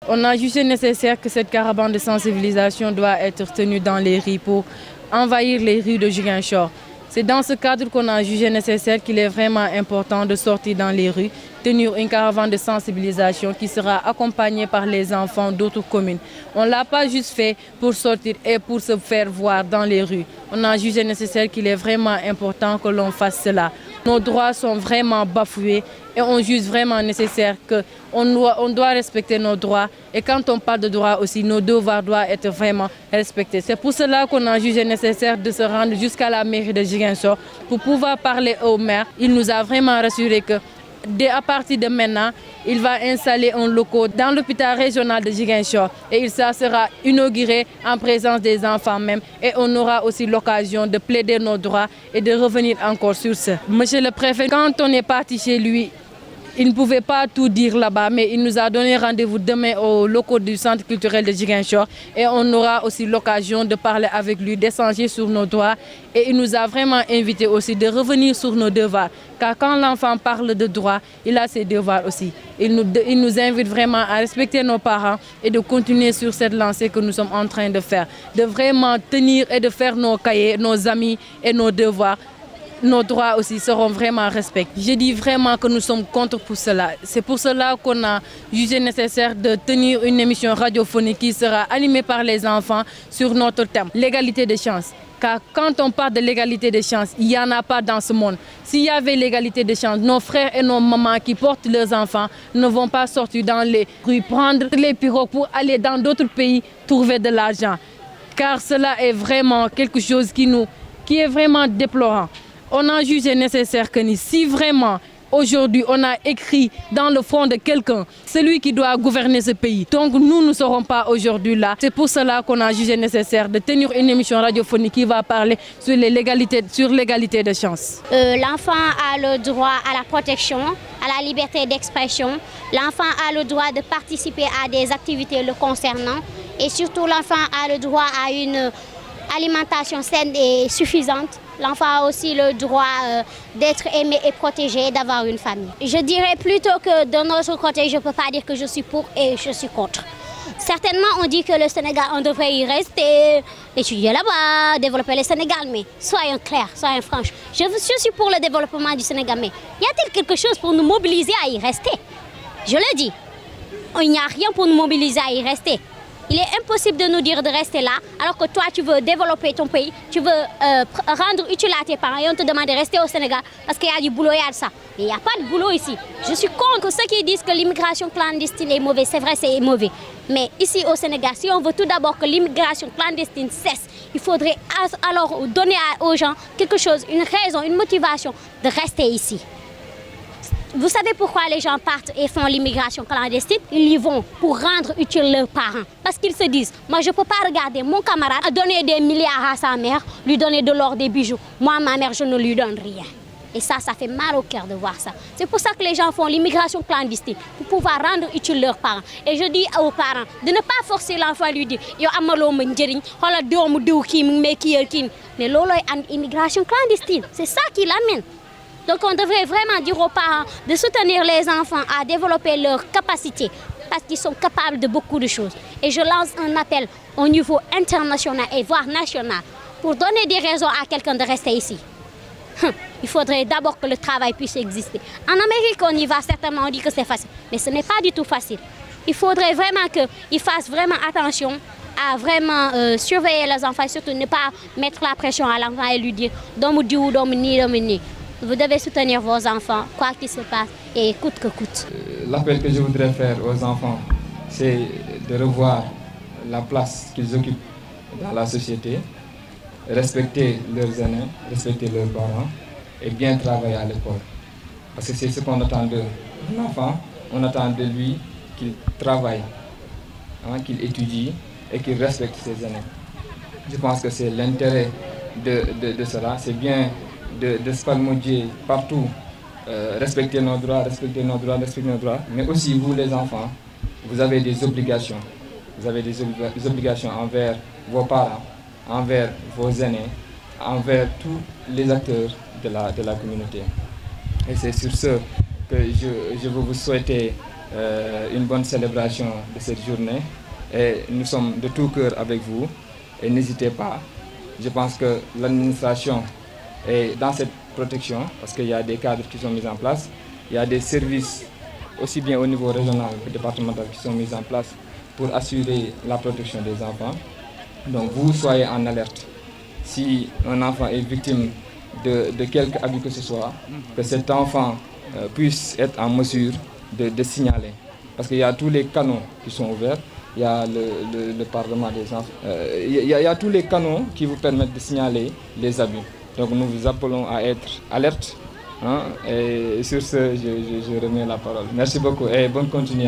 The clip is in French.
On a jugé nécessaire que cette caravane de sensibilisation doit être tenue dans les rues pour envahir les rues de Ziguinchor. C'est dans ce cadre qu'on a jugé nécessaire qu'il est vraiment important de sortir dans les rues, tenir une caravane de sensibilisation qui sera accompagnée par les enfants d'autres communes. On ne l'a pas juste fait pour sortir et pour se faire voir dans les rues. On a jugé nécessaire qu'il est vraiment important que l'on fasse cela. Nos droits sont vraiment bafoués et on juge vraiment nécessaire qu'on doit respecter nos droits. Et quand on parle de droits aussi, nos devoirs doivent être vraiment respectés. C'est pour cela qu'on a jugé nécessaire de se rendre jusqu'à la mairie de Ziguinchor pour pouvoir parler au maire. Il nous a vraiment rassuré que à partir de maintenant, il va installer un local dans l'hôpital régional de Ziguinchor et ça sera inauguré en présence des enfants même et on aura aussi l'occasion de plaider nos droits et de revenir encore sur ce. Monsieur le préfet, quand on est parti chez lui, il ne pouvait pas tout dire là-bas, mais il nous a donné rendez-vous demain au locaux du centre culturel de Ziguinchor et on aura aussi l'occasion de parler avec lui, d'échanger sur nos droits et il nous a vraiment invité aussi de revenir sur nos devoirs. Car quand l'enfant parle de droits, il a ses devoirs aussi. Il nous invite vraiment à respecter nos parents et de continuer sur cette lancée que nous sommes en train de faire. De vraiment tenir et de faire nos cahiers, nos amis et nos devoirs. Nos droits aussi seront vraiment respectés. Je dis vraiment que nous sommes contre pour cela. C'est pour cela qu'on a jugé nécessaire de tenir une émission radiophonique qui sera animée par les enfants sur notre thème, l'égalité des chances. Car quand on parle de l'égalité des chances, il n'y en a pas dans ce monde. S'il y avait l'égalité des chances, nos frères et nos mamans qui portent leurs enfants ne vont pas sortir dans les rues, prendre les pirogues pour aller dans d'autres pays trouver de l'argent. Car cela est vraiment quelque chose qui est vraiment déplorant. On a jugé nécessaire que si vraiment aujourd'hui on a écrit dans le front de quelqu'un, celui qui doit gouverner ce pays. Donc nous ne serons pas aujourd'hui là. C'est pour cela qu'on a jugé nécessaire de tenir une émission radiophonique qui va parler sur l'égalité des chances. L'enfant a le droit à la protection, à la liberté d'expression. L'enfant a le droit de participer à des activités le concernant. Et surtout l'enfant a le droit à une alimentation saine et suffisante. L'enfant a aussi le droit d'être aimé et protégé, d'avoir une famille. Je dirais plutôt que de notre côté, je ne peux pas dire que je suis pour et je suis contre. Certainement, on dit que le Sénégal, on devrait y rester, étudier là-bas, développer le Sénégal, mais soyons clairs, soyons franches. Je suis pour le développement du Sénégal, mais y a-t-il quelque chose pour nous mobiliser à y rester? Je le dis, il n'y a rien pour nous mobiliser à y rester. Il est impossible de nous dire de rester là, alors que toi, tu veux développer ton pays, tu veux rendre utile à tes parents et on te demande de rester au Sénégal parce qu'il y a du boulot, il y a de ça. Mais il n'y a pas de boulot ici. Je suis contre ceux qui disent que l'immigration clandestine est mauvaise. C'est vrai, c'est mauvais. Mais ici au Sénégal, si on veut tout d'abord que l'immigration clandestine cesse, il faudrait alors donner aux gens quelque chose, une raison, une motivation de rester ici. Vous savez pourquoi les gens partent et font l'immigration clandestine? Ils y vont pour rendre utile leurs parents. Parce qu'ils se disent, moi je ne peux pas regarder mon camarade donner des milliards à sa mère, lui donner de l'or, des bijoux. Moi, ma mère, je ne lui donne rien. Et ça fait mal au cœur de voir ça. C'est pour ça que les gens font l'immigration clandestine, pour pouvoir rendre utile leurs parents. Et je dis aux parents de ne pas forcer l'enfant à lui dire, yo amalo ma njëriñ, xoolal doomu diw kii mi mais kii. Mais looloy and immigration clandestine, c'est ça qui l'amène. Donc on devrait vraiment dire aux parents de soutenir les enfants à développer leurs capacités parce qu'ils sont capables de beaucoup de choses. Et je lance un appel au niveau international et voire national pour donner des raisons à quelqu'un de rester ici. Il faudrait d'abord que le travail puisse exister. En Amérique, on y va certainement, on dit que c'est facile, mais ce n'est pas du tout facile. Il faudrait vraiment qu'ils fassent vraiment attention à vraiment surveiller les enfants et surtout ne pas mettre la pression à l'enfant et lui dire « Domu diou, domu ni, domu ni ». Vous devez soutenir vos enfants, quoi qu'il se passe, et coûte que coûte. L'appel que je voudrais faire aux enfants, c'est de revoir la place qu'ils occupent dans la société, respecter leurs aînés, respecter leurs parents, et bien travailler à l'école. Parce que c'est ce qu'on attend de l'enfant, on attend de lui qu'il travaille, qu'il étudie et qu'il respecte ses aînés. Je pense que c'est l'intérêt de cela, c'est bien de se palmodier partout, respecter nos droits, respecter nos droits, respecter nos droits, mais aussi vous les enfants, vous avez des obligations. Vous avez des obligations envers vos parents, envers vos aînés, envers tous les acteurs de la communauté. Et c'est sur ce que je veux vous souhaiter une bonne célébration de cette journée. Et nous sommes de tout cœur avec vous. Et n'hésitez pas. Je pense que l'administration est dans cette protection parce qu'il y a des cadres qui sont mis en place. Il y a des services aussi bien au niveau régional que départemental qui sont mis en place pour assurer la protection des enfants. Donc vous soyez en alerte. Si un enfant est victime de quelque abus que ce soit, que cet enfant puisse être en mesure de signaler. Parce qu'il y a tous les canaux qui sont ouverts. Il y a le Parlement des enfants. Il y a tous les canaux qui vous permettent de signaler les abus. Donc nous vous appelons à être alerte. Et sur ce, je remets la parole. Merci beaucoup et bonne continuation.